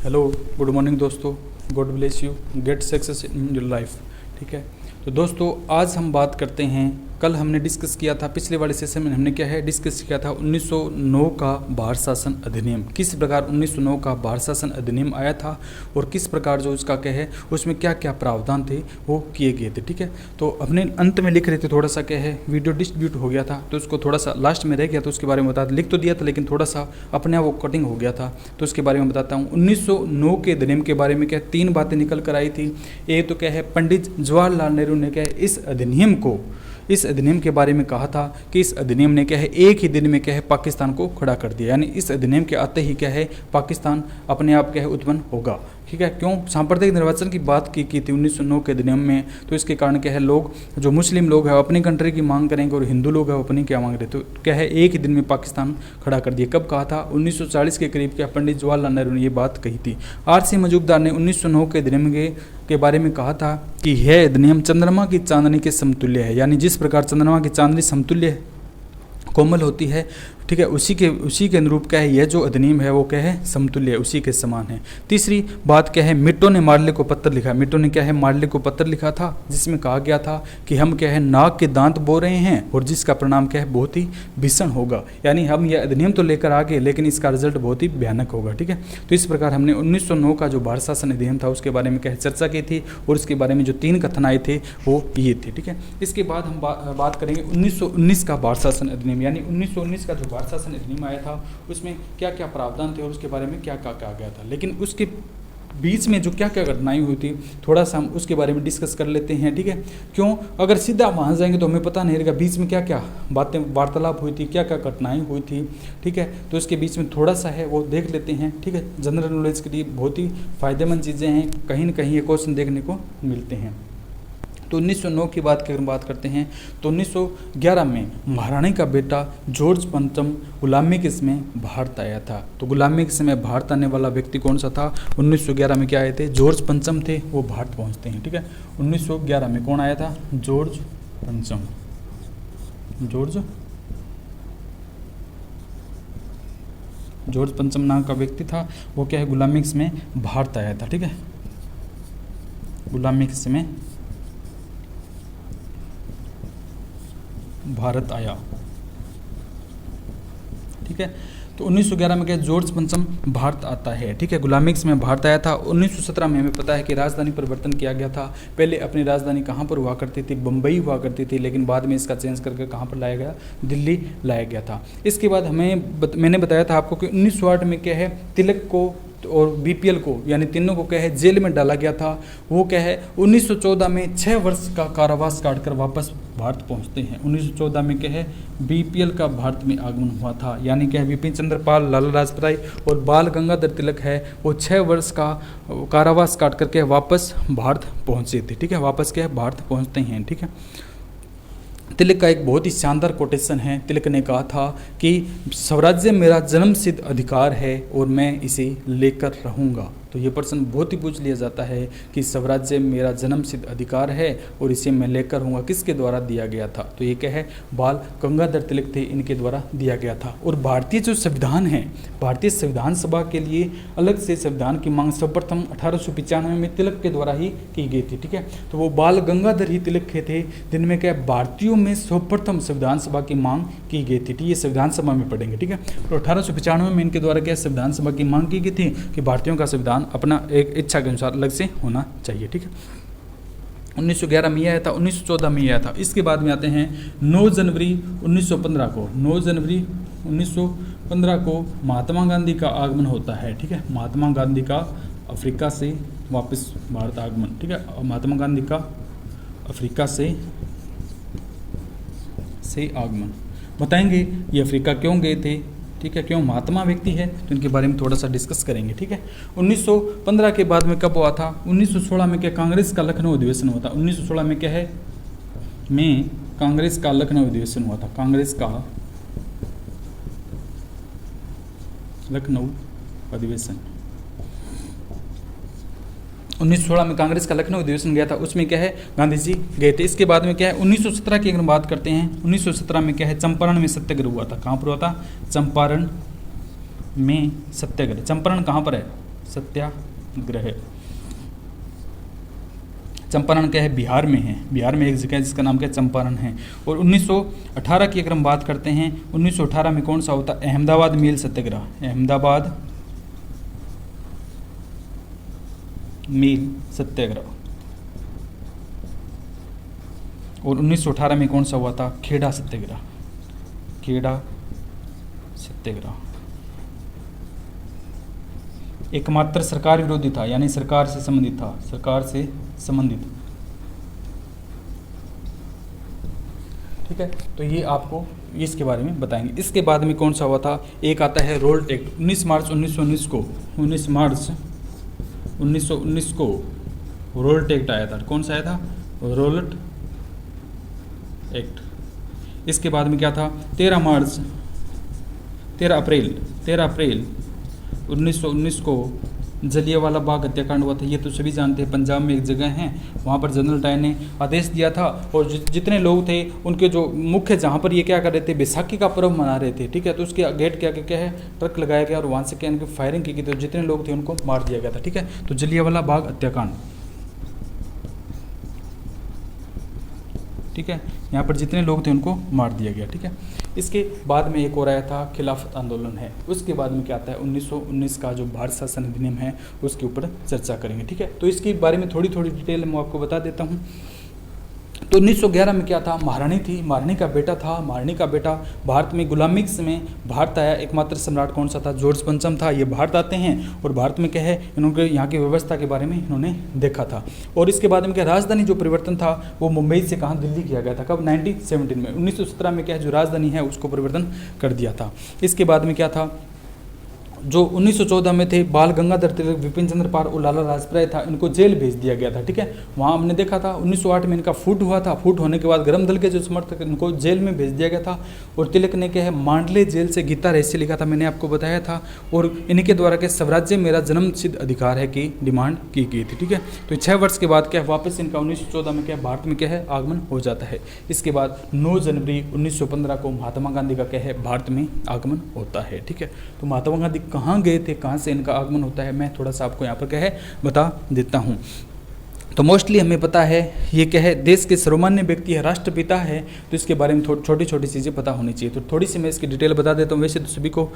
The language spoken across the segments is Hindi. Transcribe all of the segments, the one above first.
हेलो, गुड मॉर्निंग दोस्तों। God bless you, get success in your life. ठीक है, तो दोस्तों आज हम बात करते हैं, कल हमने डिस्कस किया था, पिछले वाले सेशन में हमने क्या है डिस्कस किया था 1909 का भारत शासन अधिनियम। किस प्रकार 1909 का भारत शासन अधिनियम आया था और किस प्रकार जो उसका क्या है उसमें क्या क्या प्रावधान थे वो किए गए थे। ठीक है, तो अपने अंत में लिख रहे थे, थोड़ा सा क्या है वीडियो डिस्ट्रीब्यूट हो गया था तो उसको थोड़ा सा लास्ट में रह गया, तो उसके बारे में बता लिख तो दिया था लेकिन थोड़ा सा अपने आप वो कटिंग हो गया था, तो उसके बारे में बताता हूँ। 1909 के अधिनियम के बारे में क्या 3 बातें निकल कर आई थी। एक तो क्या है पंडित जवाहरलाल नेहरू ने क्या है इस अधिनियम के बारे में कहा था कि इस अधिनियम ने क्या है एक ही दिन में क्या है पाकिस्तान को खड़ा कर दिया, यानी इस अधिनियम के आते ही क्या है पाकिस्तान अपने आप क्या है उत्पन्न होगा। ठीक है, क्यों सांप्रदायिक निर्वाचन की बात की थी 1909 के अधिनियम में, तो इसके कारण क्या है लोग जो मुस्लिम लोग हैं अपनी कंट्री की मांग करेंगे और हिंदू लोग हैं अपनी क्या मांग रहे, तो क्या है एक ही दिन में पाकिस्तान खड़ा कर दिया। कब कहा था? 1940 के करीब क्या पंडित जवाहरलाल नेहरू ने ये बात कही थी। आर.सी. मजूमदार ने 1909 के अधिनियम के बारे में कहा था कि यह अधिनियम चंद्रमा की चांदनी के समतुल्य है, यानी जिस प्रकार चंद्रमा की चांदनी समतुल्य कोमल होती है, ठीक है, उसी के अनुरूप क्या है यह जो अधिनियम है वो क्या है समतुल्य है, उसी के समान है। तीसरी बात क्या है, मिट्टो ने मार्ले को पत्र लिखा। मिट्टो ने क्या है मार्ले को पत्र लिखा था जिसमें कहा गया था कि हम क्या है नाक के दांत बो रहे हैं और जिसका परिणाम क्या है बहुत ही भीषण होगा, यानी हम यह अधिनियम तो लेकर आ गए लेकिन इसका रिजल्ट बहुत ही भयानक होगा। ठीक है, तो इस प्रकार हमने 1909 का जो भारत शासन अधिनियम था उसके बारे में क्या है चर्चा की थी और उसके बारे में जो 3 कथन आए थे वो ये थे। ठीक है, इसके बाद हम बात करेंगे 1919 का भारत शासन अधिनियम, यानी 1919 का जो भारत शासन अधिनियम आया था उसमें क्या क्या प्रावधान थे और उसके बारे में क्या क्या कहा गया था। लेकिन उसके बीच में जो क्या क्या घटनाएं हुई थी थोड़ा सा हम उसके बारे में डिस्कस कर लेते हैं। ठीक है, क्यों अगर सीधा वहाँ जाएंगे तो हमें पता नहीं रहेगा बीच में क्या क्या बातें वार्तालाप हुई थी, क्या क्या घटनाएं हुई थी। ठीक है, तो इसके बीच में थोड़ा सा है वो देख लेते हैं। ठीक है, जनरल नॉलेज के लिए बहुत ही फायदेमंद चीज़ें हैं, कहीं ना कहीं ये क्वेश्चन देखने को मिलते हैं। तो 1909 की बात की अगर बात करते हैं तो 1911 में महारानी का बेटा जॉर्ज पंचम गुलामी के समय भारत आया था। तो गुलामी के समय भारत आने वाला व्यक्ति कौन सा था? 1911 में क्या आए थे? जॉर्ज पंचम थे, वो भारत पहुंचते हैं। ठीक है, 1911 में कौन आया था? जॉर्ज पंचम। जॉर्ज पंचम नाम का व्यक्ति था, वो क्या है गुलामी के समय भारत आया था। ठीक है, गुलामी के समय भारत आया। ठीक है, तो 1911 में क्या जॉर्ज पंचम भारत आता है। ठीक है, गुलामी के समय भारत आया था। 1917 में हमें पता है कि राजधानी परिवर्तन किया गया था। पहले अपनी राजधानी कहाँ पर हुआ करती थी? बम्बई हुआ करती थी, लेकिन बाद में इसका चेंज करके कहाँ पर लाया गया? दिल्ली लाया गया था। इसके बाद मैंने बताया था आपको कि 1908 में क्या है तिलक को और बीपीएल को यानी तीनों को क्या है जेल में डाला गया था। वो क्या है 1914 में 6 वर्ष का कारावास काटकर वापस भारत पहुंचते हैं। 1914 में क्या है बीपीएल का भारत में आगमन हुआ था, यानी क्या है बिपिन चंद्र पाल, लाला लाजपत राय और बाल गंगाधर तिलक है वो 6 वर्ष का कारावास काट करके वापस भारत पहुंचे थे। ठीक है, वापस क्या है भारत पहुंचते हैं। ठीक है, तिलक का एक बहुत ही शानदार कोटेशन है। तिलक ने कहा था कि स्वराज्य मेरा जन्मसिद्ध अधिकार है और मैं इसे लेकर रहूँगा। तो ये प्रश्न बहुत ही पूछ लिया जाता है कि स्वराज्य मेरा जन्मसिद्ध अधिकार है और इसे मैं लेकर रहूँगा, किसके द्वारा दिया गया था? तो ये क्या है बाल गंगाधर तिलक थे, इनके द्वारा दिया गया था। और भारतीय जो संविधान है, भारतीय संविधान सभा के लिए अलग से संविधान की मांग सर्वप्रथम 1895 में तिलक के द्वारा ही की गई थी। ठीक है, तो वो बाल गंगाधर ही तिलक के थे जिनमें क्या भारतीयों में सर्वप्रथम संविधान सभा की मांग की गई थी। ये संविधान सभा में पढ़ेंगे। ठीक है, तो 1895 में इनके द्वारा क्या संविधान सभा की मांग की गई थी कि भारतीयों का संविधान अपना एक इच्छा के अनुसार अलग से होना चाहिए। ठीक है, 1911 में आया था, 1914 में आया था। इसके बाद में आते हैं 9 जनवरी 1915 को। 9 जनवरी 1915 को महात्मा गांधी का आगमन होता है। ठीक है, महात्मा गांधी का अफ्रीका से वापस भारत आगमन। ठीक है, महात्मा गांधी का अफ्रीका से आगमन। बताएंगे ये अफ्रीका क्यों गए थे? ठीक है, क्यों महात्मा व्यक्ति है तो इनके बारे में थोड़ा सा डिस्कस करेंगे। ठीक है, 1915 के बाद में कब हुआ था? 1916 में क्या कांग्रेस का लखनऊ अधिवेशन हुआ था। 1916 में क्या है कांग्रेस का लखनऊ अधिवेशन हुआ था। कांग्रेस का लखनऊ अधिवेशन 1916 में कांग्रेस का लखनऊ अधिवेशन गया था, उसमें क्या है गांधी जी गए थे। इसके बाद में क्या है 1917 की अगर बात करते हैं, 1917 में क्या है चंपारण में सत्याग्रह हुआ था। कहाँ पर हुआ था? चंपारण में सत्याग्रह। चंपारण कहाँ पर है? सत्याग्रह। चंपारण क्या है, बिहार में है, बिहार में एक जगह है जिसका नाम क्या है, चंपारण है। और 1918 की अगर हम बात करते हैं, 1918 में कौन सा होता है, अहमदाबाद मील सत्याग्रह, अहमदाबाद मील सत्याग्रह। और 1918 में कौन सा हुआ था, खेड़ा सत्याग्रह, खेड़ा सत्याग्रह। एकमात्र सरकार विरोधी था, यानी सरकार से संबंधित था, सरकार से संबंधित। ठीक है, तो ये आपको इसके बारे में बताएंगे। इसके बाद में कौन सा हुआ था, एक आता है रोल्ट एक्ट, 19 मार्च 1919 को, 19 मार्च 1919 को रोल्ट एक्ट आया था। कौन सा आया था, रोल्ट एक्ट। इसके बाद में क्या था, 13 अप्रैल 1919 को जलियांवाला बाग हत्याकांड हुआ था। ये तो सभी जानते हैं, पंजाब में एक जगह है, वहाँ पर जनरल डायर ने आदेश दिया था, और जितने लोग थे उनके जो मुख्य, जहाँ पर ये क्या कर रहे थे, बैसाखी का पर्व मना रहे थे। ठीक है, तो उसके गेट क्या है, ट्रक लगाया गया और वहाँ से क्या इनकी फायरिंग की गई, तो जितने लोग थे उनको मार दिया गया था। ठीक है, तो जलियांवाला बाग हत्याकांड। ठीक है, यहाँ पर जितने लोग थे उनको मार दिया गया। ठीक है, इसके बाद में एक और आया था खिलाफत आंदोलन है। उसके बाद में क्या आता है, 1919 का जो भारत शासन अधिनियम है उसके ऊपर चर्चा करेंगे। ठीक है, तो इसके बारे में थोड़ी डिटेल मैं आपको बता देता हूँ। तो 1911 में क्या था, महारानी थी, महारानी का बेटा था, महारानी का बेटा भारत में गुलामी के समय भारत आया। एकमात्र सम्राट कौन सा था, जॉर्ज पंचम था। ये भारत आते हैं और भारत में क्या है, इन्होंने यहाँ की व्यवस्था के बारे में इन्होंने देखा था। और इसके बाद में क्या, राजधानी जो परिवर्तन था वो मुंबई से कहाँ, दिल्ली किया गया था। कब, 1917 में। 1917 में क्या है, जो राजधानी है उसको परिवर्तन कर दिया था। इसके बाद में क्या था, जो 1914 में थे बाल गंगाधर तिलक, विपिन चंद्र पाल और लाला लाजपत राय था, इनको जेल भेज दिया गया था। ठीक है, वहाँ हमने देखा था 1908 में इनका फूट हुआ था। फूट होने के बाद गरम दल के जो समर्थक, इनको जेल में भेज दिया गया था। और तिलक ने क्या है, मांडले जेल से गीता रहस्य लिखा था, मैंने आपको बताया था। और इनके द्वारा क्या, स्वराज्य मेरा जन्म सिद्ध अधिकार है की डिमांड की गई थी। ठीक है, तो 6 वर्ष के बाद क्या वापस इनका 1914 में क्या भारत में क्या है, आगमन हो जाता है। इसके बाद 9 जनवरी 1915 को महात्मा गांधी का क्या है, भारत में आगमन होता है। ठीक है, तो महात्मा गांधी कहाँ गए थे, कहाँ से इनका आगमन होता है, मैं थोड़ा सा आपको यहाँ पर क्या है बता देता हूँ। तो मोस्टली हमें पता है ये क्या है, देश के सर्वमान्य व्यक्ति है, राष्ट्रपिता है, तो इसके बारे में छोटी छोटी चीज़ें पता होनी चाहिए। तो थोड़ी सी मैं इसकी डिटेल बता देता हूँ। वैसे तो सभी को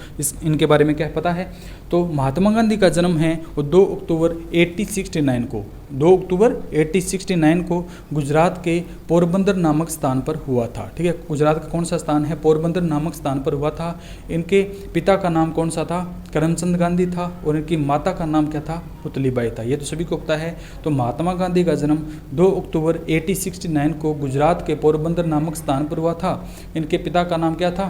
इनके बारे में क्या पता है। तो महात्मा गांधी का जन्म है वो 2 अक्टूबर 1869 को, 2 अक्टूबर 1869 को गुजरात के पोरबंदर नामक स्थान पर हुआ था। ठीक है, गुजरात का कौन सा स्थान है, पोरबंदर नामक स्थान पर हुआ था। इनके पिता का नाम कौन सा था, करमचंद गांधी था, और इनकी माता का नाम क्या था, पुतलीबाई था। ये तो सभी को पता है। तो महात्मा गांधी का जन्म 2 अक्टूबर 1869 को गुजरात के पोरबंदर नामक स्थान पर हुआ था। इनके पिता का नाम क्या था,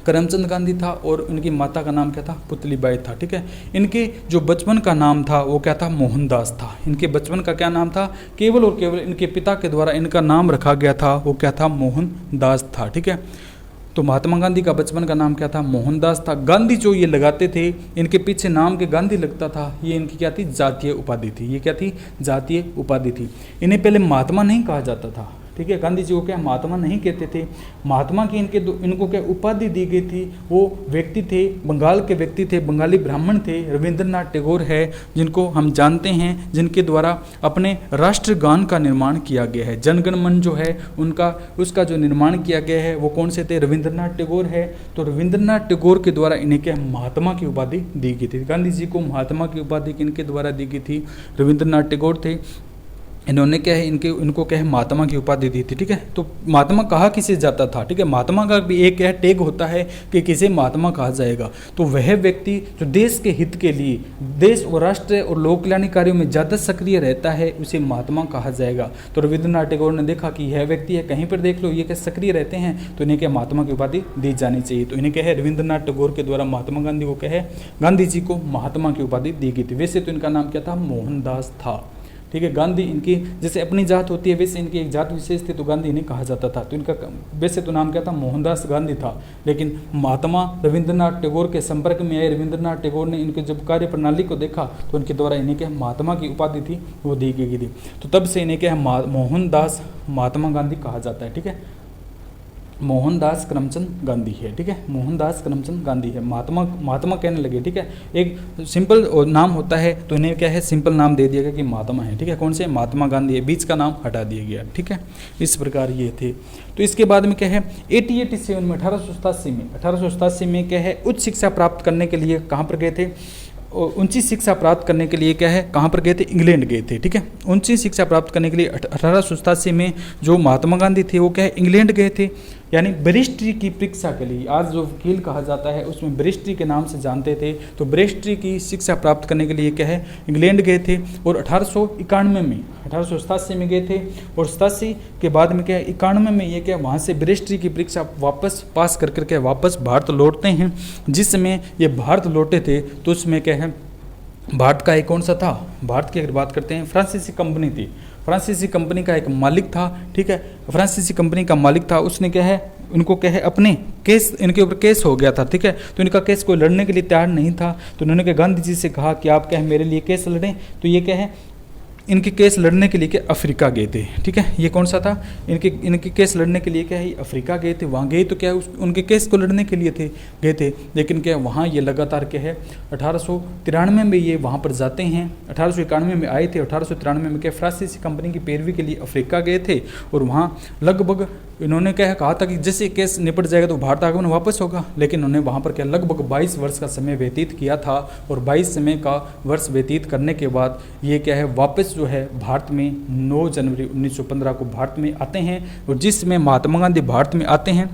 करमचंद गांधी था, और इनकी माता का नाम क्या था, पुतलीबाई था। ठीक है, इनके जो बचपन का नाम था वो क्या था, मोहनदास था। इनके बचपन का क्या नाम था, केवल और केवल इनके पिता के द्वारा इनका नाम रखा गया था, वो क्या था, मोहनदास था। ठीक है, तो महात्मा गांधी का बचपन का नाम क्या था, मोहनदास था। गांधी जो ये लगाते थे, इनके पीछे नाम के गांधी लगता था, ये इनकी क्या थी, जातीय उपाधि थी। ये क्या थी, जातीय उपाधि थी। इन्हें पहले महात्मा नहीं कहा जाता था। ठीक है, गांधी जी को क्या महात्मा नहीं कहते थे। महात्मा की इनको क्या उपाधि दी गई थी, वो व्यक्ति थे, बंगाल के व्यक्ति थे, बंगाली ब्राह्मण थे, रविंद्रनाथ टैगोर है, जिनको हम जानते हैं, जिनके द्वारा अपने राष्ट्रगान का निर्माण किया गया है। जनगण मन जो है उसका जो निर्माण किया गया है वो कौन से थे, रविंद्रनाथ टैगोर है। तो रविंद्रनाथ टैगोर के द्वारा इन्हें क्या महात्मा की उपाधि दी गई थी। गांधी जी को महात्मा की उपाधि इनके द्वारा दी गई थी, रविंद्रनाथ टैगोर थे। इन्होंने क्या है, इनको क्या है, महात्मा की उपाधि दी थी। ठीक है, तो महात्मा कहा किसे जाता था। ठीक है, महात्मा का भी एक है टैग होता है कि किसे महात्मा कहा जाएगा, तो वह व्यक्ति जो देश के हित के लिए, देश और राष्ट्र और लोक कल्याणी कार्यों में ज़्यादा सक्रिय रहता है, उसे महात्मा कहा जाएगा। तो रविंद्रनाथ टैगोर ने देखा कि यह व्यक्ति है, कहीं पर देख लो ये क्या सक्रिय रहते हैं, तो इन्हें क्या महात्मा की उपाधि दी जानी चाहिए। तो इन्हें क्या है, रविंद्रनाथ टैगोर के द्वारा महात्मा गांधी को क्या है, गांधी जी को महात्मा की उपाधि दी गई थी। वैसे तो इनका नाम क्या था, मोहनदास था। ठीक है, गांधी इनकी जैसे अपनी जात होती है वैसे इनकी एक जात विशेष थी, तो गांधी इन्हें कहा जाता था। तो इनका वैसे तो नाम क्या था, मोहनदास गांधी था, लेकिन महात्मा रविंद्रनाथ टैगोर के संपर्क में आए। रविंद्रनाथ टैगोर ने इनके जब कार्य प्रणाली को देखा तो इनके द्वारा इन्हें क्या महात्मा की उपाधि थी वो दी गई थी। तो तब से इन्हें क्या मोहनदास महात्मा गांधी कहा जाता है। ठीक है, मोहनदास करमचंद गांधी है, ठीक है, मोहनदास करमचंद गांधी है। महात्मा कहने लगे, ठीक है, एक सिंपल नाम होता है तो इन्हें क्या है सिंपल नाम दे दिया गया कि महात्मा है, ठीक है, कौन से महात्मा गांधी है, बीच का नाम हटा दिया गया, ठीक है, इस प्रकार ये थे। तो इसके बाद में क्या है 1887 में 1887 में क्या है उच्च शिक्षा प्राप्त करने के लिए कहाँ पर गए थे, उच्च शिक्षा प्राप्त करने के लिए क्या है कहाँ पर गए थे, इंग्लैंड गए थे, ठीक है। उच्च शिक्षा प्राप्त करने के लिए 1887 में जो महात्मा गांधी थे वो क्या है इंग्लैंड गए थे, यानी बैरिस्ट्री की परीक्षा के लिए। आज जो वकील कहा जाता है उसमें बैरिस्ट्री के नाम से जानते थे, तो बैरिस्ट्री की शिक्षा प्राप्त करने के लिए क्या है इंग्लैंड गए थे। और 1887 में गए थे और 87 के बाद में क्या है 91 में ये क्या वहाँ से बैरिस्ट्री की परीक्षा वापस पास कर करके वापस भारत लौटते हैं। जिस समय ये भारत लौटे थे तो उसमें क्या है भारत का एक कौन सा था, भारत की अगर बात करते हैं फ्रांसीसी कंपनी थी, फ्रांसीसी कंपनी का एक मालिक था, ठीक है, फ्रांसीसी कंपनी का मालिक था, उसने क्या है उनको क्या है अपने केस इनके ऊपर केस हो गया था, ठीक है, तो इनका केस कोई लड़ने के लिए तैयार नहीं था। तो उन्होंने क्या गांधी जी से कहा कि आप क्या है मेरे लिए केस लड़ें, तो ये क्या है इनके केस लड़ने के लिए क्या अफ्रीका गए थे, ठीक है, ये कौन सा था इनके केस लड़ने के लिए क्या है अफ्रीका गए थे। वहाँ गए तो क्या उनके केस को लड़ने के लिए गए थे, लेकिन क्या वहाँ ये लगातार क्या है 1893 में ये वहाँ पर जाते हैं, 1891 में आए थे, 1893 में क्या फ्रांसीसी कंपनी की पैरवी के लिए अफ्रीका गए थे। और वहाँ लगभग इन्होंने क्या कहा था कि जैसे केस निपट जाएगा तो भारत आगमन वापस होगा, लेकिन उन्होंने वहाँ पर क्या लगभग 22 वर्ष का समय व्यतीत किया था। और 22 समय का वर्ष व्यतीत करने के बाद ये क्या है वापस जो है भारत में 9 जनवरी 1915 को भारत में आते हैं। और जिसमें महात्मा गांधी भारत में आते हैं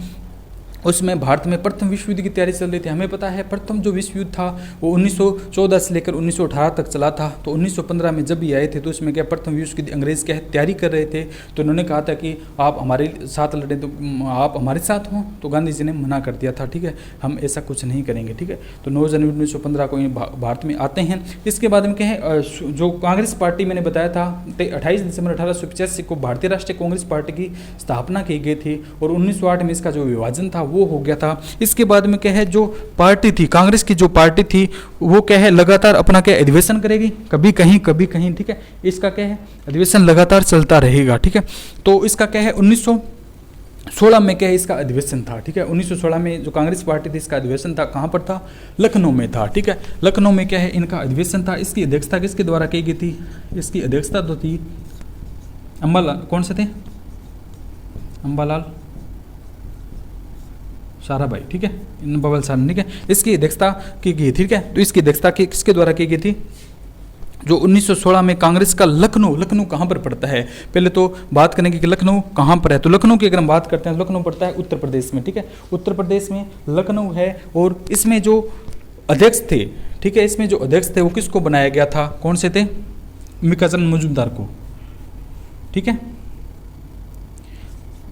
उसमें भारत में प्रथम विश्व युद्ध की तैयारी चल रही थी। हमें पता है प्रथम जो विश्व युद्ध था वो 1914 से लेकर 1918 तक चला था। तो 1915 में जब ये आए थे तो उसमें क्या प्रथम विश्व युद्ध अंग्रेज़ क्या तैयारी कर रहे थे, तो उन्होंने कहा था कि आप हमारे साथ लड़ें तो आप हमारे साथ हों, तो गांधी जी ने मना कर दिया था, ठीक है, हम ऐसा कुछ नहीं करेंगे, ठीक है। तो 9 जनवरी 1915 को ये भारत में आते हैं। इसके बाद में क्या है जो कांग्रेस पार्टी मैंने बताया था 28 दिसंबर 1885 को भारतीय राष्ट्रीय कांग्रेस पार्टी की स्थापना की गई थी और 1908 में इसका जो विभाजन था वो हो गया था। इसके बाद में क्या है जो पार्टी थी कांग्रेस की जो पार्टी थी वो क्या है लगातार अपना क्या अधिवेशन करेगी, कभी कहीं, ठीक है, इसका क्या है अधिवेशन लगातार चलता रहेगा, ठीक है। तो इसका क्या है 1916 में क्या है इसका अधिवेशन था, ठीक है, 1916 में जो कांग्रेस पार्टी थी इसका अधिवेशन था, कहाँ पर था, लखनऊ में था, ठीक है, लखनऊ में क्या है इनका अधिवेशन था। इसकी अध्यक्षता किसके द्वारा की गई थी, इसकी अध्यक्षता तो थी अम्बालाल, कौन से थे, अम्बालाल साराभाई, ठीक है, बबल सारा, ठीक है, इसकी अध्यक्षता की गई, ठीक है। तो इसकी अध्यक्षता किसके द्वारा की गई थी, जो 1916 में कांग्रेस का लखनऊ कहाँ पर पड़ता है, पहले तो बात करेंगे कि लखनऊ कहाँ पर है। तो लखनऊ की अगर हम बात करते हैं लखनऊ पड़ता है उत्तर प्रदेश में, ठीक है, उत्तर प्रदेश में लखनऊ है। और इसमें जो अध्यक्ष थे, ठीक है, इसमें जो अध्यक्ष थे वो किसको बनाया गया था, कौन से थे, अंबिकाचरण मजूमदार को, ठीक है,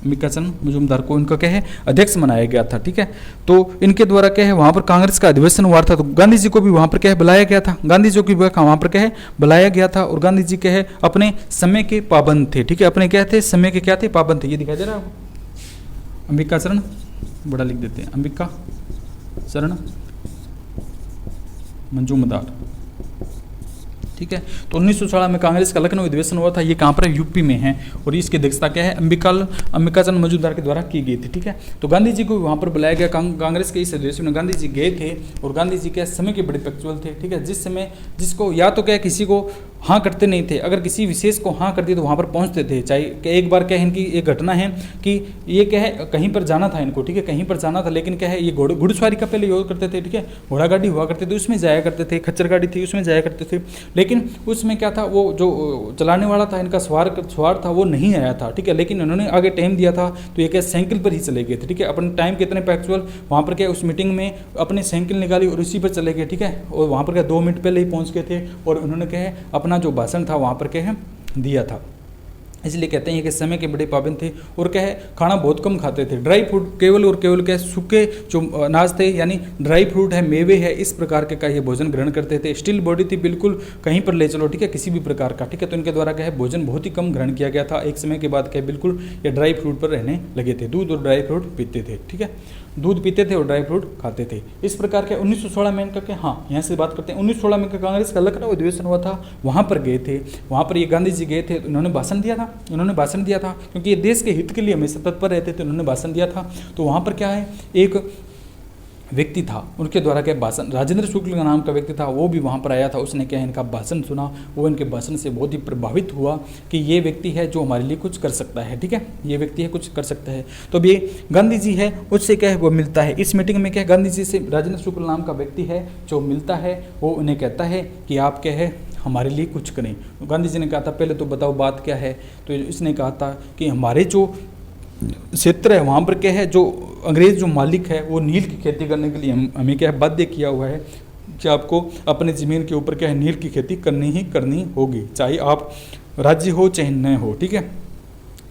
अंबिकाचरण मजूमदार को इनका क्या है अध्यक्ष बनाया गया था, ठीक है। तो इनके द्वारा क्या है वहाँ पर कांग्रेस का अधिवेशन हुआ था। तो गांधी जी को भी वहाँ पर क्या है बुलाया गया था, गांधी जी को भी वहाँ पर क्या है बुलाया गया था। और गांधी जी क्या है अपने समय के पाबंद थे, ठीक है, अपने क्या थे समय के क्या थे पाबंद थे, ये दिखाई दे रहा है आपको, अंबिकाचरण बड़ा लिख देते हैं, अंबिकाचरण मजूमदार, ठीक है। तो 1916 में कांग्रेस का लखनऊ अधिवेशन हुआ था, ये कहाँ पर है, यूपी में है। और इसकी अध्यक्षता क्या है अंबिकाचरण मजूमदार के द्वारा की गई थी, ठीक है। तो गांधी जी को वहाँ पर बुलाया गया, कांग्रेस के इस अधिवेशन में गांधी जी गए थे। और गांधी जी क्या समय के बड़े पंक्चुअल थे, ठीक है, जिस समय जिसको या तो क्या किसी को हाँ करते नहीं थे, अगर किसी विशेष को हाँ करती तो वहाँ पर पहुँचते थे। चाहे एक बार क्या है इनकी एक घटना है कि ये क्या है कहीं पर जाना था इनको, ठीक है, कहीं पर जाना था, लेकिन क्या है ये घुड़सवारी का पहले योग करते थे, ठीक है, घोड़ा गाड़ी हुआ करते थे उसमें जाया करते थे, खच्चर गाड़ी थी उसमें जाया करते थे। लेकिन उसमें क्या था वो जो चलाने वाला था इनका सवार था वो नहीं आया था, ठीक है, लेकिन उन्होंने आगे टाइम दिया था तो ये क्या साइकिल पर ही चले गए थे, ठीक है, अपने टाइम के इतने पैक्चुअल वहाँ पर क्या उस मीटिंग में अपनी साइकिल निकाली और उसी पर चले गए, ठीक है। और वहाँ पर क्या 2 मिनट पहले ही पहुँच गए थे और उन्होंने क्या है अपना जो भाषण था वहाँ पर क्या है दिया था। इसलिए कहते हैं कि समय के बड़े पाबंद थे। और क्या है खाना बहुत कम खाते थे, ड्राई फ्रूट केवल और केवल क्या सूखे जो अनाज थे यानी ड्राई फ्रूट है, मेवे है, इस प्रकार के का ये भोजन ग्रहण करते थे। स्टील बॉडी थी, बिल्कुल कहीं पर ले चलो, ठीक है, किसी भी प्रकार का, ठीक है। तो इनके द्वारा क्या है भोजन बहुत ही कम ग्रहण किया गया था। एक समय के बाद क्या बिल्कुल ये ड्राई फ्रूट पर रहने लगे थे, दूध और ड्राई फ्रूट पीते थे, ठीक है। दूध पीते थे और ड्राई फ्रूट खाते थे। इस प्रकार के 1916 में इनका क्या, हाँ यहाँ से बात करते हैं, 1916 में कांग्रेस का लखनऊ अधिवेशन हुआ था, वहाँ पर गए थे, वहाँ पर ये गांधी जी गए थे, इन्होंने भाषण दिया था क्योंकि ये देश के हित के लिए हमेशा तत्पर रहते थे, उन्होंने भाषण दिया था। तो वहाँ पर क्या है, एक व्यक्ति था, उनके द्वारा क्या भाषण, राजेंद्र शुक्ल का नाम का व्यक्ति था, वो भी वहाँ पर आया था, उसने क्या इनका भाषण सुना, वो इनके भाषण से बहुत ही प्रभावित हुआ कि ये व्यक्ति है जो हमारे लिए कुछ कर सकता है, ठीक है, ये व्यक्ति है कुछ कर सकता है। तो अब ये गांधी जी है, उससे क्या है वो मिलता है। इस मीटिंग में क्या है, गांधी जी से राजेंद्र शुक्ल नाम का व्यक्ति है जो मिलता है, वो उन्हें कहता है कि आप क्या है हमारे लिए कुछ करें। तो गांधी जी ने कहा था पहले तो बताओ बात क्या है, तो इसने कहा था कि हमारे जो क्षेत्र है वहाँ पर क्या है, जो अंग्रेज जो मालिक है वो नील की खेती करने के लिए हमें क्या है बाध्य किया हुआ है कि आपको अपने ज़मीन के ऊपर क्या है नील की खेती करनी ही करनी होगी, चाहे आप राज्य हो चाहे न हो, ठीक है।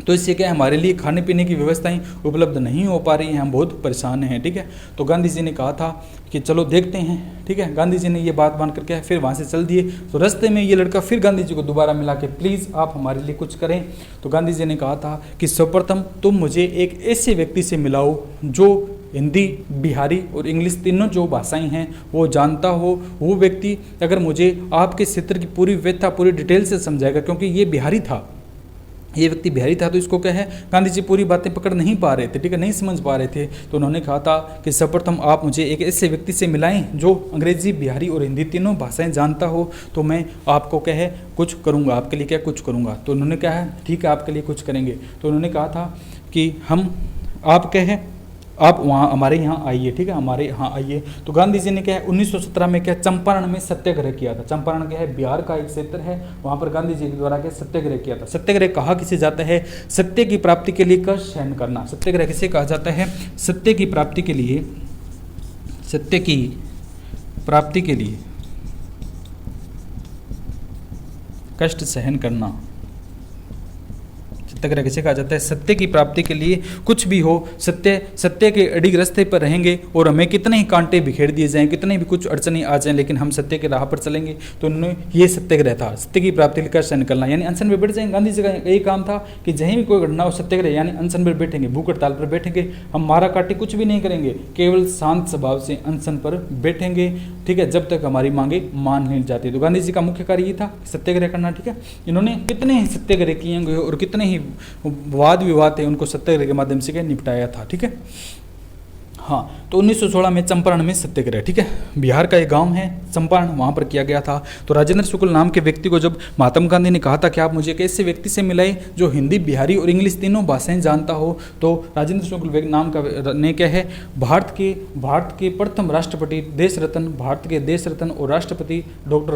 तो इससे क्या है हमारे लिए खाने पीने की व्यवस्थाएं उपलब्ध नहीं हो पा रही हैं, हम बहुत परेशान हैं, ठीक है। तो गांधी जी ने कहा था कि चलो देखते हैं, ठीक है। गांधी जी ने ये बात मान कर क्या है फिर वहाँ से चल दिए। तो रास्ते में ये लड़का फिर गांधी जी को दोबारा मिला के प्लीज़ आप हमारे लिए कुछ करें। तो गांधी जी ने कहा था कि सर्वप्रथम तुम मुझे एक ऐसे व्यक्ति से मिलाओ जो हिंदी, बिहारी और इंग्लिश तीनों जो भाषाएं हैं वो जानता हो। वो व्यक्ति अगर मुझे आपके क्षेत्र की पूरी व्यवस्था पूरी डिटेल से समझाएगा, क्योंकि ये बिहारी था, ये व्यक्ति बिहारी था, तो इसको क्या है गांधी जी पूरी बातें पकड़ नहीं पा रहे थे, ठीक है, नहीं समझ पा रहे थे। तो उन्होंने कहा था कि सर्वप्रथम आप मुझे एक ऐसे व्यक्ति से मिलाएं जो अंग्रेजी, बिहारी और हिंदी तीनों भाषाएं जानता हो, तो मैं आपको क्या है कुछ करूंगा, आपके लिए क्या कुछ करूंगा। तो उन्होंने कहा है ठीक है आपके लिए कुछ करेंगे। तो उन्होंने कहा था कि आप क्या है आप वहाँ हमारे यहाँ आइए, ठीक है, हमारे यहाँ आइए। तो गांधी जी ने क्या है 1917 में क्या चंपारण में सत्याग्रह किया था। चंपारण क्या है बिहार का एक क्षेत्र है, वहाँ पर गांधी जी के द्वारा क्या सत्याग्रह किया था। सत्याग्रह कहा किसे जाता है, सत्य की प्राप्ति के लिए कष्ट सहन करना। सत्याग्रह किसे कहा जाता है, सत्य की प्राप्ति के लिए, सत्य की प्राप्ति के लिए कष्ट सहन करना। सत्याग्रह किसे कहा जाता है, सत्य की प्राप्ति के लिए कुछ भी हो, सत्य के अड़िग रास्ते पर रहेंगे और हमें कितने ही कांटे बिखेर दिए जाएं, कितने भी कुछ अड़चने आ जाएं, लेकिन हम सत्य के राह पर चलेंगे। तो उन्होंने ये सत्याग्रह था, सत्य की प्राप्ति का अनशन करना, यानी अनशन में बैठ जाएंगे। गांधी जी का यही काम था कि जहीं भी कोई घटना हो सत्याग्रह यानी अनशन पर बैठेंगे, भूख हड़ताल पर बैठेंगे, हम मारा काटी कुछ भी नहीं करेंगे, केवल शांत स्वभाव से अनशन पर बैठेंगे, ठीक है, जब तक हमारी मांगे मान नहीं जाती। तो गांधी जी का मुख्य कार्य ये था सत्याग्रह करना, ठीक है। इन्होंने कितने ही सत्याग्रह किए होंगे और कितने ही वाद विवाद थे उनको सत्याग्रह के माध्यम से निपटाया था, ठीक है। हाँ, तो 1916 में चंपारण में सत्याग्रह, ठीक है, बिहार का एक गांव है चंपारण, वहाँ पर किया गया था। तो राजेंद्र शुक्ल नाम के व्यक्ति को जब महात्मा गांधी ने कहा था कि आप मुझे एक ऐसे व्यक्ति से मिलाए जो हिंदी, बिहारी और इंग्लिश तीनों भाषाएं जानता हो, तो राजेंद्र शुक्ल नाम का ने क्या है भारत के प्रथम राष्ट्रपति देश रत्न, भारत के देश रत्न और राष्ट्रपति डॉक्टर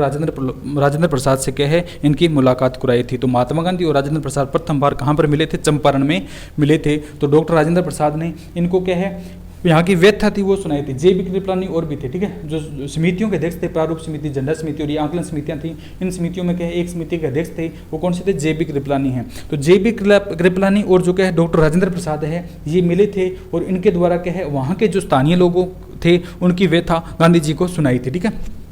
राजेंद्र प्रसाद से क्या है इनकी मुलाकात कराई थी। तो महात्मा गांधी और राजेंद्र प्रसाद प्रथम बार कहाँ पर मिले थे, चंपारण में मिले थे। तो डॉक्टर राजेंद्र प्रसाद ने इनको क्या है यहाँ की व्यथा थी वो सुनाई थी। जे.बी. कृपलानी और भी थे, ठीक है, जो समितियों के अध्यक्ष थे, प्रारूप समिति, झंडा समिति और ये आंकलन समितियाँ थी। इन समितियों में क्या है एक समिति के अध्यक्ष थे, वो कौन से थे, जे.बी. कृपलानी हैं। तो जे.बी. कृपलानी और जो क्या है डॉक्टर राजेंद्र प्रसाद है ये मिले थे और इनके द्वारा क्या है वहाँ के जो स्थानीय लोगों थे उनकी व्यथा गांधी जी को सुनाई थी, ठीक है।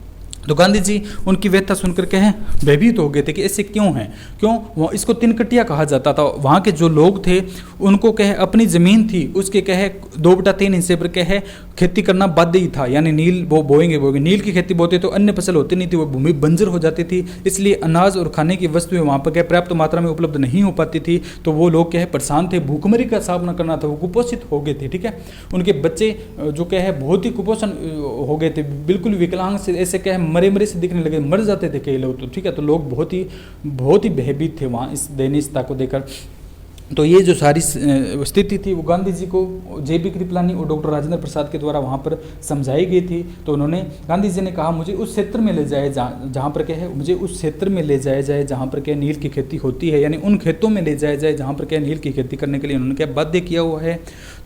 तो गांधी जी उनकी व्यथा सुनकर के हैं भयभीत हो गए थे कि ऐसे क्यों हैं, क्यों इसको तिनकटिया कहा जाता था। वहाँ के जो लोग थे उनको कहे अपनी ज़मीन थी उसके कहे 2/3 हिस्से पर कहे खेती करना बाध्य ही था, यानी नील वो बोएंगे। नील की खेती बोते तो अन्य फसल होती नहीं थी, वो भूमि बंजर हो जाती थी, इसलिए अनाज और खाने की वस्तुएं वहाँ पर क्या पर्याप्त मात्रा में उपलब्ध नहीं हो पाती थी। तो वो लोग क्या है परेशान थे, भूखमरी का सामना करना था, वो कुपोषित हो गए थे, ठीक है। उनके बच्चे जो क्या है बहुत ही कुपोषण हो गए थे, बिल्कुल विकलांग से ऐसे क्या है मरे से दिखने लगे, मर जाते थे कई लोग, तो ठीक है। तो लोग बहुत ही भयभीत थे वहाँ इस दयनीयता को देखकर। तो ये जो सारी स्थिति थी वो गांधी जी को जे.बी. कृपलानी और डॉक्टर राजेंद्र प्रसाद के द्वारा वहाँ पर समझाई गई थी। तो उन्होंने गांधी जी ने कहा मुझे उस क्षेत्र में ले जाए जहाँ पर क्या है, मुझे उस क्षेत्र में ले जाया जाए जहाँ पर क्या नील की खेती होती है, यानी उन खेतों में ले जाया जाए जहाँ पर क्या नील की खेती करने के लिए उन्होंने क्या बाध्य किया हुआ है।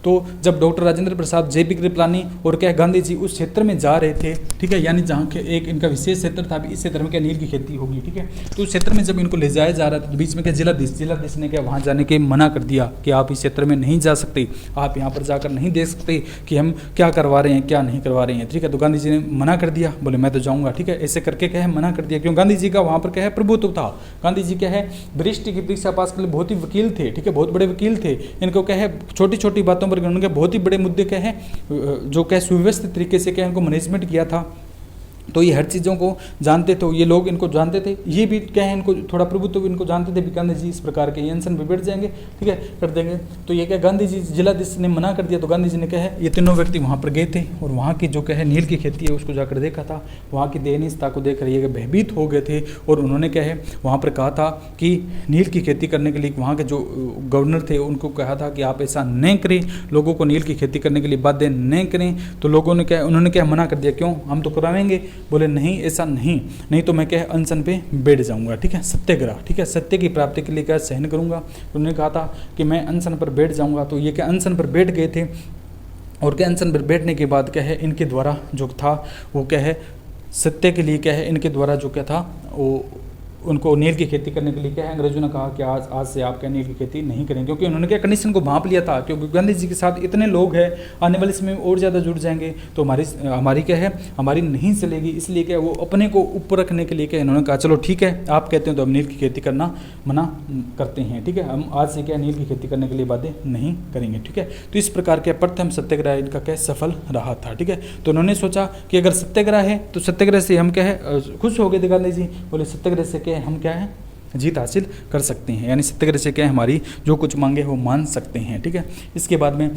तो जब डॉक्टर राजेंद्र प्रसाद, जे.बी. कृपलानी और क्या गांधी जी उस क्षेत्र में जा रहे थे, ठीक है, यानी जहाँ के एक इनका विशेष क्षेत्र था, इस क्षेत्र में क्या नील की खेती होगी, ठीक है। तो उस क्षेत्र में जब इनको ले जाया जा रहा था तो बीच में क्या जिलाधीश ने क्या वहाँ जाने के मना कर दिया कि आप इस क्षेत्र में नहीं जा सकते, आप यहाँ पर जाकर नहीं देख सकते कि हम क्या करवा रहे हैं क्या नहीं करवा रहे हैं, ठीक है। तो गांधी जी ने मना कर दिया, बोले मैं तो जाऊँगा, ठीक है। ऐसे करके क्या है मना कर दिया, क्यों गांधी जी का वहाँ पर क्या है प्रभुत्व था। गांधी जी क्या है वरिष्ठ की परीक्षा पास के लिए बहुत ही वकील थे, ठीक है, बहुत बड़े वकील थे। इनको क्या है छोटी छोटी बातों पर वर्ग उन्होंने बहुत ही बड़े मुद्दे क्या है जो क्या सुव्यवस्थित तरीके से क्या इनको मैनेजमेंट किया था, तो ये हर चीज़ों को जानते थे, ये लोग इनको जानते थे, ये भी क्या है इनको थोड़ा प्रभुत्व इनको जानते थे भी गांधी जी इस प्रकार के अनशन पे बैठ जाएंगे, ठीक है, कर देंगे। तो ये क्या गांधी जी जिलाधीश ने मना कर दिया, तो गांधी जी ने क्या है ये तीनों व्यक्ति वहाँ पर गए थे और वहाँ की जो क्या है नील की खेती है उसको जाकर देखा था, वहाँ की दयनीयता को देख ये भयभीत हो गए थे और उन्होंने क्या है वहाँ पर कहा था कि नील की खेती करने के लिए वहाँ के जो गवर्नर थे उनको कहा था कि आप ऐसा नहीं करें, लोगों को नील की खेती करने के लिए बाध्य नहीं करें। तो लोगों ने क्या उन्होंने क्या मना कर दिया, क्यों, हम तो करावेंगे, बोले नहीं ऐसा नहीं तो मैं क्या है अनशन पे बैठ जाऊंगा, ठीक है, सत्याग्रह, ठीक है, सत्य की प्राप्ति के लिए क्या सहन करूंगा। उन्होंने कहा था कि मैं अनशन पर बैठ जाऊंगा। तो ये क्या अनशन पर बैठ गए थे और क्या अनशन पर बैठने के बाद क्या है इनके द्वारा जो था वो क्या है सत्य के लिए क्या है इनके द्वारा जो क्या था वो उनको नील की खेती करने के लिए क्या है अंग्रेजों ने कहा कि आज से आप क्या नील की खेती नहीं करेंगे, क्योंकि उन्होंने क्या कंडीशन को भांप लिया था, क्योंकि गांधी जी के साथ इतने लोग हैं आने वाले समय में और ज़्यादा जुड़ जाएंगे तो हमारी क्या है हमारी नहीं चलेगी। इसलिए क्या वो अपने को ऊपर रखने के लिए क्या इन्होंने कहा चलो ठीक है आप कहते हैं तो हम नील की खेती करना मना करते हैं, ठीक है, हम आज से क्या नील की खेती करने के लिए बातें नहीं करेंगे, ठीक है। तो इस प्रकार के प्रथम सत्याग्रह इनका क्या सफल रहा था, ठीक है। तो उन्होंने सोचा कि अगर सत्याग्रह है तो सत्याग्रह से हम क्या है खुश हो गए थे गांधी जी, बोले सत्याग्रह से क्या हम क्या है जीत हासिल कर सकते हैं, यानी सत्याग्रह से क्या है हमारी जो कुछ मांगे वो मान सकते हैं, ठीक है। इसके बाद में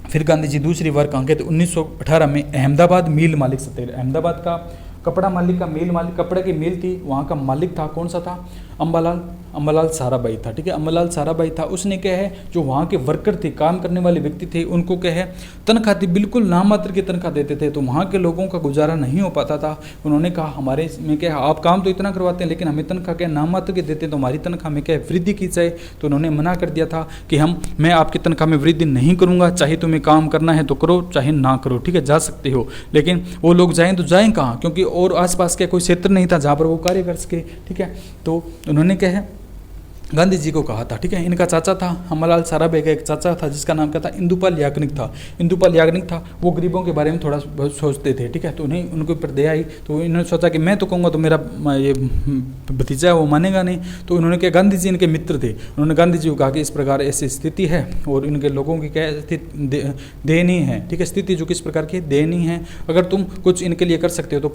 फिर गांधी जी दूसरी बार कहाँ गए थे 1918 में अहमदाबाद मिल मालिक सत्याग्रह। अहमदाबाद का कपड़ा मालिक का मिल मालिक कपड़े की मिल थी, वहाँ का मालिक था कौन सा था, अम्बालाल साराभाई था, ठीक है, अम्बालाल साराभाई था। उसने क्या है जो वहाँ के वर्कर थे काम करने वाले व्यक्ति थे उनको क्या है तनख्वाह थी, बिल्कुल नाममात्र की तनख्वाह देते थे, तो वहाँ के लोगों का गुजारा नहीं हो पाता था। उन्होंने कहा हमारे में क्या है आप काम तो इतना करवाते हैं लेकिन हमें तनख्वाह क्या नाममात्र की देते हैं, तो हमारी तनख्वाह में क्या है वृद्धि की जाए। तो उन्होंने मना कर दिया था कि मैं आपकी तनख्वाह में वृद्धि नहीं करूँगा, चाहे तुम्हें काम करना है तो करो चाहे ना करो, ठीक है, जा सकते हो। लेकिन वो लोग जाएँ तो जाएँ कहाँ, क्योंकि और आसपास का कोई क्षेत्र नहीं था जहाँ पर वो कार्य कर सके, ठीक है। तो उन्होंने क्या है गांधी जी को कहा था, ठीक है। इनका चाचा था अम्बालाल साराभाई का एक चाचा था जिसका नाम क्या था इंदुपाल याग्निक था। इंदुपाल याग्निक था वो गरीबों के बारे में थोड़ा बहुत सोचते थे, ठीक है। तो उन्हें उनके ऊपर दया आई, तो इन्होंने सोचा कि मैं तो कहूँगा तो मेरा ये भतीजा है वो मानेगा नहीं। तो उन्होंने क्या गांधी जी इनके मित्र थे, उन्होंने गांधी जी को कहा कि इस प्रकार ऐसी स्थिति है और इनके लोगों की क्या स्थिति दयनीय है, ठीक है, स्थिति जो किस प्रकार की दयनीय है, अगर तुम कुछ इनके लिए कर सकते हो तो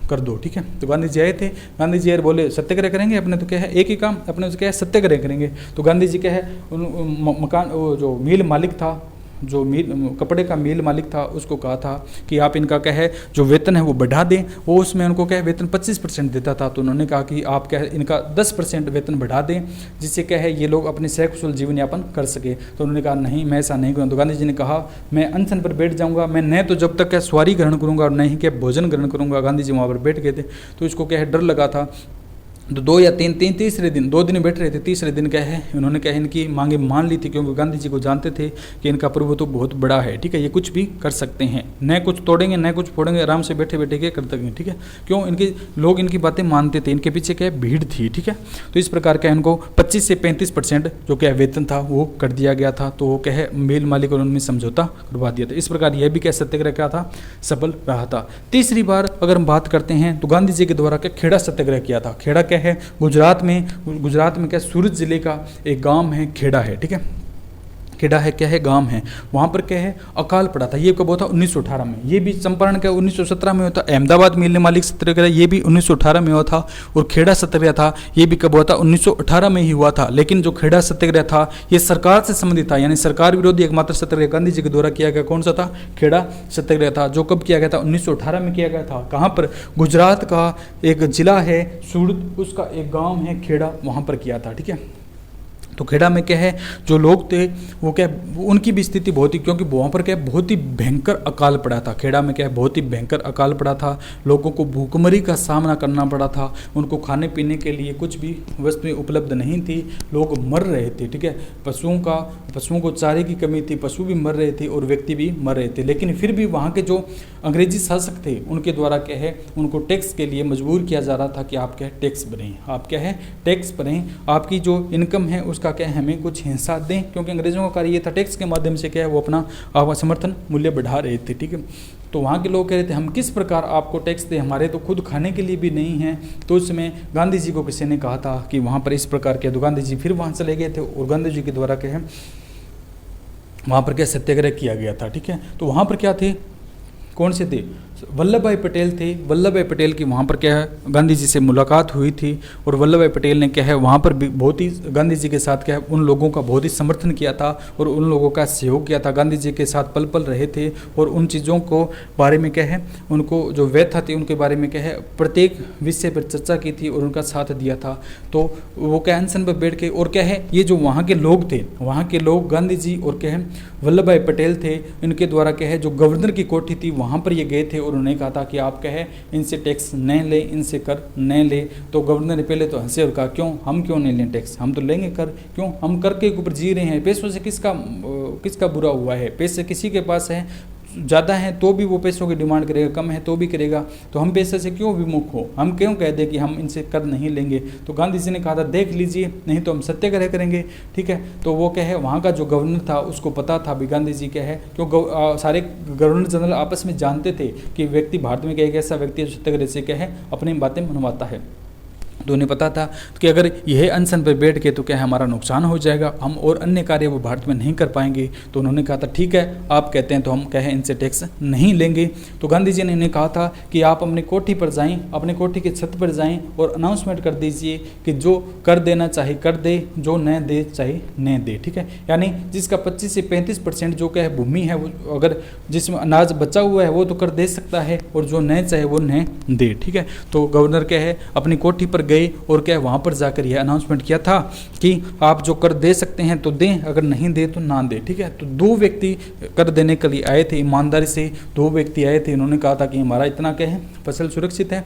कर दो, ठीक है। तो गांधी जी आए थे, गांधी जी बोले सत्याग्रह करेंगे, अपने तो क्या है एक ही काम, अपने तो क्या है सत्याग्रह करेंगे। तो गांधी जी क्या है मकान जो मिल मालिक था, जो कपड़े का मिल मालिक था उसको कहा था कि आप इनका क्या है जो वेतन है वो बढ़ा दें। वो उसमें उनको क्या है वेतन 25% देता था, तो उन्होंने कहा कि आप क्या है इनका 10% वेतन बढ़ा दें जिससे क्या है ये लोग अपने सकुशल जीवन यापन कर सके। तो उन्होंने कहा नहीं मैं ऐसा नहीं करूँगा। तो गांधी जी ने कहा मैं अनशन पर बैठ जाऊँगा, मैं न तो जब तक क्या सवारी ग्रहण करूँगा और न ही क्या भोजन ग्रहण करूँगा। गांधी जी वहाँ पर बैठ गए थे, तो इसको क्या है डर लगा था। तो 2 या 3 तीसरे दिन 2 दिन बैठ रहे थे, तीसरे दिन क्या है उन्होंने क्या है इनकी मांगे मान ली थी, क्योंकि गांधी जी को जानते थे कि इनका प्रभुत्व तो बहुत बड़ा है, ठीक है, ये कुछ भी कर सकते हैं, न कुछ तोड़ेंगे न कुछ फोड़ेंगे, आराम से बैठे बैठे क्या कर देंगे, ठीक है। क्यों इनके लोग इनकी बातें मानते थे, इनके पीछे क्या भीड़ थी, ठीक है। तो इस प्रकार का इनको 25 से 35% जो क्या वेतन था वो कर दिया गया था। तो वो क्या है मिल मालिक और उनमें समझौता करवा दिया था। इस प्रकार यह भी क्या सत्याग्रह क्या था सफल रहा था। तीसरी बार अगर हम बात करते हैं तो गांधी जी के द्वारा क्या खेड़ा सत्याग्रह किया था। खेड़ा क्या है गुजरात में क्या सूरत जिले का एक गांव है खेड़ा है, ठीक है, खेड़ा है क्या है गांव है, वहाँ पर क्या है अकाल पड़ा था। ये कब हुआ था 1918 में। ये भी चंपारण क्या 1917 में हुआ था। अहमदाबाद मिल मालिक सत्याग्रह ये भी 1918 में हुआ था। और खेड़ा सत्याग्रह था ये भी कब हुआ था 1918 में ही हुआ था। लेकिन जो खेड़ा सत्याग्रह था ये सरकार से संबंधित था, यानी सरकार विरोधी एकमात्र सत्याग्रह गांधी जी के द्वारा किया गया कौन सा था खेड़ा सत्याग्रह था, जो कब किया गया था 1918 में किया गया था। कहाँ पर गुजरात का एक जिला है सूरत, उसका एक गाँव है खेड़ा, वहाँ पर किया था, ठीक है। तो खेड़ा में क्या है जो लोग थे वो क्या उनकी भी स्थिति बहुत ही, क्योंकि वहाँ पर क्या बहुत ही भयंकर अकाल पड़ा था। खेड़ा में क्या है बहुत ही भयंकर अकाल पड़ा था, लोगों को भूखमरी का सामना करना पड़ा था, उनको खाने पीने के लिए कुछ भी वस्तुएं उपलब्ध नहीं थी, लोग मर रहे थे, ठीक है। पशुओं को चारे की कमी थी, पशु भी मर रहे थे और व्यक्ति भी मर रहे थे। लेकिन फिर भी वहाँ के जो अंग्रेजी शासक थे उनके द्वारा क्या है उनको टैक्स के लिए मजबूर किया जा रहा था कि आप क्या है टैक्स भरें, आप क्या है टैक्स भरें, आपकी जो इनकम है उसका क्या है हमें कुछ हिस्सा दें, क्योंकि अंग्रेजों का कार्य ये था टैक्स के माध्यम से क्या है वो अपना समर्थन मूल्य बढ़ा रहे थे, ठीक है। तो वहाँ के लोग कह रहे थे हम किस प्रकार आपको टैक्स दें, हमारे तो खुद खाने के लिए भी नहीं है। तो उसमें गांधी जी को किसी ने कहा था कि वहाँ पर इस प्रकार के, तो गांधी जी फिर वहाँ चले गए थे और गांधी जी के द्वारा क्या है वहाँ पर क्या सत्याग्रह किया गया था। ठीक है, तो वहाँ पर क्या थे, कौन से थे, वल्लभ भाई पटेल थे। वल्लभ भाई पटेल की वहाँ पर क्या है गांधी जी से मुलाकात हुई थी और वल्लभ भाई पटेल ने क्या है वहाँ पर भी बहुत ही गांधी जी के साथ क्या है उन लोगों का बहुत ही समर्थन किया था और उन लोगों का सहयोग किया था। गांधी जी के साथ पल पल रहे थे और उन चीज़ों को बारे में क्या है उनको जो व्यथा थी उनके बारे में क्या है प्रत्येक विषय पर चर्चा की थी और उनका साथ दिया था। तो वो क्या अनशन पर बैठ के और क्या है ये जो वहाँ के लोग थे, वहाँ के लोग गांधी जी और क्या है वल्लभ भाई पटेल थे, इनके द्वारा क्या है जो गवर्नर की कोठी थी वहाँ पर ये गए थे और उन्होंने कहा था कि आप क्या है इनसे टैक्स न ले, इनसे कर न ले। तो गवर्नर ने पहले तो हंसे और कहा क्यों क्यों नहीं लें टैक्स, हम तो लेंगे कर, क्यों हम कर के ऊपर जी रहे हैं, पैसों से किसका बुरा हुआ है, पैसे किसी के पास है ज़्यादा है तो भी वो पैसों की डिमांड करेगा, कम है तो भी करेगा, तो हम पैसे से क्यों विमुख हो, हम क्यों कह दें कि हम इनसे कर नहीं लेंगे। तो गांधी जी ने कहा था देख लीजिए नहीं तो हम सत्याग्रह करेंगे। ठीक है, तो वो क्या है वहाँ का जो गवर्नर था उसको पता था भी गांधी जी क्या है क्यों सारे गवर्नर जनरल आपस में जानते थे कि व्यक्ति भारत में क्या एक ऐसा व्यक्ति है सत्याग्रह से क्या है अपनी बातें मनवाता है। तो उन्हें पता था कि अगर यह अनशन पर बैठ के तो क्या हमारा नुकसान हो जाएगा, हम और अन्य कार्य वो भारत में नहीं कर पाएंगे। तो उन्होंने कहा था ठीक है आप कहते हैं तो हम क्या है इनसे टैक्स नहीं लेंगे। तो गांधी जी ने इन्हें कहा था कि आप अपनी कोठी पर जाएं, अपने कोठी के छत पर जाएं और अनाउंसमेंट कर दीजिए कि जो कर देना चाहे कर दे, जो न दे चाहे न दे। ठीक है, यानी जिसका 25 से 35% जो क्या है भूमि है वो अगर जिसमें अनाज बचा हुआ है वो तो कर दे सकता है और जो न चाहे वो न दे। ठीक है, तो गवर्नर क्या है अपनी कोठी पर गए और क्या वहाँ पर जाकर यह अनाउंसमेंट किया था कि आप जो कर दे सकते हैं तो दें, अगर नहीं दे तो ना दें। ठीक है, तो 2 व्यक्ति कर देने के लिए आए थे, ईमानदारी से 2 व्यक्ति आए थे, इन्होंने कहा था कि हमारा इतना क्या है फसल सुरक्षित है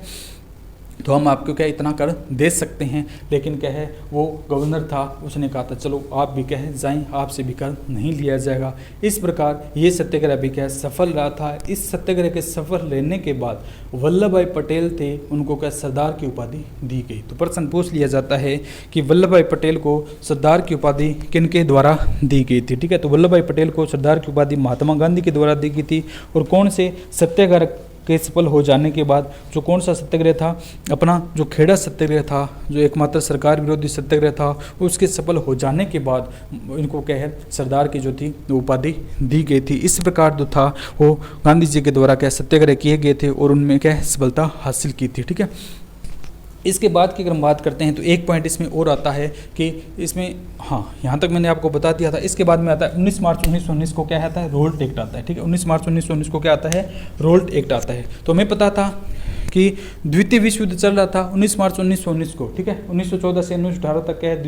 तो हम आपको क्या इतना कर दे सकते हैं। लेकिन क्या है वो गवर्नर था उसने कहा था चलो आप भी क्या है जाएं, आपसे भी कर नहीं लिया जाएगा। इस प्रकार ये सत्याग्रह भी क्या सफल रहा था। इस सत्याग्रह के सफल रहने के बाद वल्लभ भाई पटेल थे उनको क्या सरदार की उपाधि दी गई। तो प्रश्न पूछ लिया जाता है कि वल्लभ भाई पटेल को सरदार की उपाधि किनके द्वारा दी गई थी। ठीक है, तो वल्लभ भाई पटेल को सरदार की उपाधि महात्मा गांधी के द्वारा दी गई थी। और कौन से सत्याग्रह के सफल हो जाने के बाद जो कौन सा सत्याग्रह था, अपना जो खेड़ा सत्याग्रह था जो एकमात्र सरकार विरोधी सत्याग्रह था, उसके सफल हो जाने के बाद इनको क्या है सरदार की जो थी उपाधि दी गई थी। इस प्रकार जो था वो गांधी जी के द्वारा क्या सत्याग्रह किए गए थे और उनमें क्या सफलता हासिल की थी। ठीक है, इसके बाद की अगर हम बात करते हैं तो एक पॉइंट इसमें और आता है कि इसमें यहाँ तक मैंने आपको बता दिया था। इसके बाद में आता है 19 मार्च 1919 को क्या आता है रोल्ट एक्ट आता है। ठीक है, 19 मार्च 1919 को क्या आता है रोल्ट एक्ट आता है। तो हमें पता था कि द्वितीय विश्व युद्ध चल रहा था 19 मार्च 1919 को। ठीक है, 1914 से 1918 तक क्या है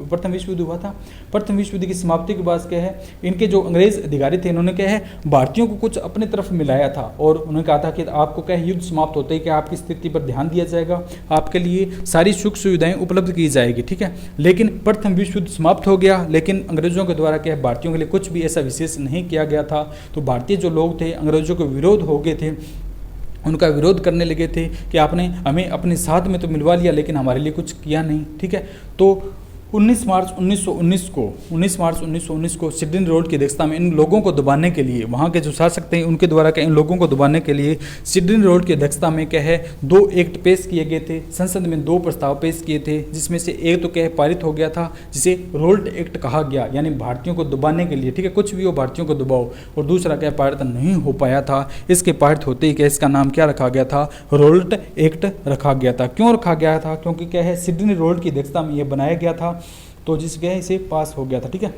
प्रथम विश्व युद्ध हुआ था। प्रथम विश्व युद्ध की समाप्ति के बाद क्या है इनके जो अंग्रेज अधिकारी थे इन्होंने क्या है भारतीयों को कुछ अपने तरफ मिलाया था और उन्होंने कहा था कि आपको क्या है युद्ध समाप्त होते ही क्या आपकी स्थिति पर ध्यान दिया जाएगा, आपके लिए सारी सुख सुविधाएं उपलब्ध की जाएगी। ठीक है, लेकिन प्रथम विश्व युद्ध समाप्त हो गया लेकिन अंग्रेजों के द्वारा क्या है भारतीयों के लिए कुछ भी ऐसा विशेष नहीं किया गया था। तो भारतीय जो लोग थे अंग्रेजों के विरोध हो गए थे, उनका विरोध करने लगे थे कि आपने हमें अपने साथ में तो मिलवा लिया लेकिन हमारे लिए कुछ किया नहीं। ठीक है, तो 19 मार्च 1919 को सिडनी रोड की अध्यक्षता में इन लोगों को दबाने के लिए वहाँ के जो शासक थे उनके द्वारा क्या इन लोगों को दबाने के लिए सिडनी रोड की अध्यक्षता में क्या है 2 एक्ट पेश किए गए थे। संसद में 2 प्रस्ताव पेश किए थे जिसमें से एक तो क्या है पारित हो गया था जिसे रोल्ट एक्ट कहा गया, यानी भारतीयों को दबाने के लिए। ठीक है, कुछ भी हो भारतीयों को दबाओ। और दूसरा क्या पारित नहीं हो पाया था, इसके पारित होते ही क्या इसका नाम क्या रखा गया था रोल्ट एक्ट रखा गया था। क्यों रखा गया था, क्योंकि क्या है सिडनी रोड की अध्यक्षता में यह बनाया गया था तो जिसके इसे पास हो गया था। ठीक है,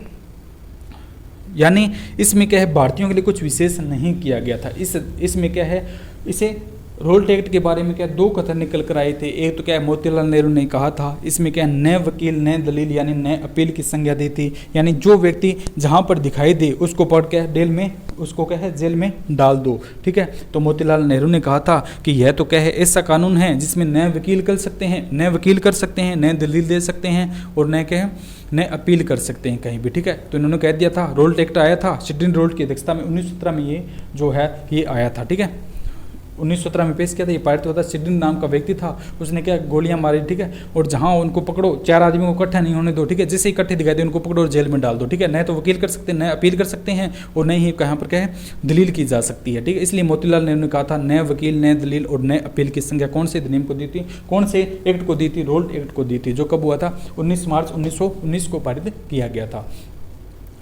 यानी इसमें क्या है भारतीयों के लिए कुछ विशेष नहीं किया गया था। इसमें क्या है इसे रोल्ट एक्ट के बारे में क्या 2 कथन निकल कर आए थे। एक तो क्या है मोतीलाल नेहरू ने कहा था इसमें क्या नए वकील नए दलील यानी नए अपील की संज्ञा दी थी, यानी जो व्यक्ति जहां पर दिखाई दे उसको पढ़ के उसको क्या है जेल में डाल दो। ठीक है, तो मोतीलाल नेहरू ने कहा था कि यह तो क्या है ऐसा कानून है जिसमें नए वकील कर सकते हैं, नए वकील कर सकते हैं, नए दलील दे सकते हैं और नए क्या है नए अपील कर सकते हैं कहीं भी। ठीक है, तो इन्होंने कह दिया था रोल्ट एक्ट आया था सिडनी रोड की अध्यक्षता में 1917 में ये जो है ये आया था। ठीक है, 1917 में पेश किया था, ये पारित हुआ था। सिडनी नाम का व्यक्ति था, उसने क्या गोलियां मारी। ठीक है, और जहां उनको पकड़ो 4 आदमियों को इकट्ठा नहीं होने दो। ठीक है, जैसे ही इकट्ठे दिखाई दे उनको पकड़ो और जेल में डाल दो। ठीक है, नए तो वकील कर सकते हैं, नए अपील कर सकते हैं और नए ही कहाँ पर क्या है दलील की जा सकती है। ठीक है, इसलिए मोतीलाल नेहरू ने कहा था नए वकील नए दलील और नए अपील की संख्या कौन से अधिनियम को दी थी, कौन से एक्ट को दी थी, रोल्ट एक्ट को दी थी, जो कब हुआ था 19 मार्च 1919 को पारित किया गया था।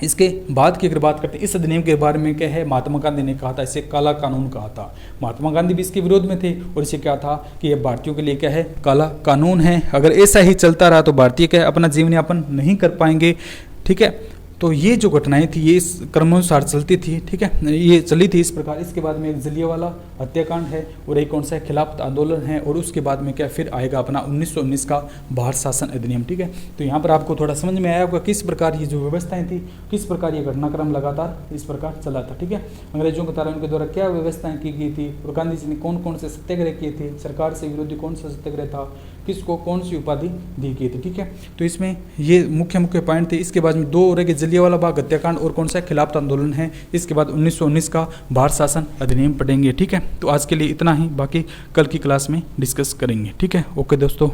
इसके बाद की अगर बात करते हैं, इस अधिनियम के बारे में क्या है, महात्मा गांधी ने कहा था, इसे काला कानून कहा था। महात्मा गांधी भी इसके विरोध में थे और इसे क्या था कि ये भारतीयों के लिए क्या है, काला कानून है। अगर ऐसा ही चलता रहा तो भारतीय क्या है, अपना जीवन यापन नहीं कर पाएंगे। ठीक है, तो ये जो घटनाएं थी ये इस क्रमानुसार चलती थी। ठीक है, ये चली थी इस प्रकार। इसके बाद में एक जलियांवाला हत्याकांड है और एक कौन सा खिलाफत आंदोलन है, और उसके बाद में क्या फिर आएगा अपना 1919 का भारत शासन अधिनियम। ठीक है, तो यहाँ पर आपको थोड़ा समझ में आया होगा किस प्रकार ये जो व्यवस्थाएं थी, किस प्रकार ये घटनाक्रम लगातार इस प्रकार चला था। ठीक है, अंग्रेजों के द्वारा उनके द्वारा क्या व्यवस्थाएं की गई थी, और गांधी जी ने कौन कौन से सत्याग्रह किए थे, सरकार से विरोधी कौन सा सत्याग्रह था, किसको कौन सी उपाधि दी गई थी। ठीक है, तो इसमें ये मुख्य मुख्य पॉइंट थे। इसके बाद में दो और के जलियांवाला बाग हत्याकांड और कौन सा खिलाफत आंदोलन है। इसके बाद 1919 का भारत शासन अधिनियम पढ़ेंगे। ठीक है, तो आज के लिए इतना ही, बाकी कल की क्लास में डिस्कस करेंगे। ठीक है, ओके दोस्तों।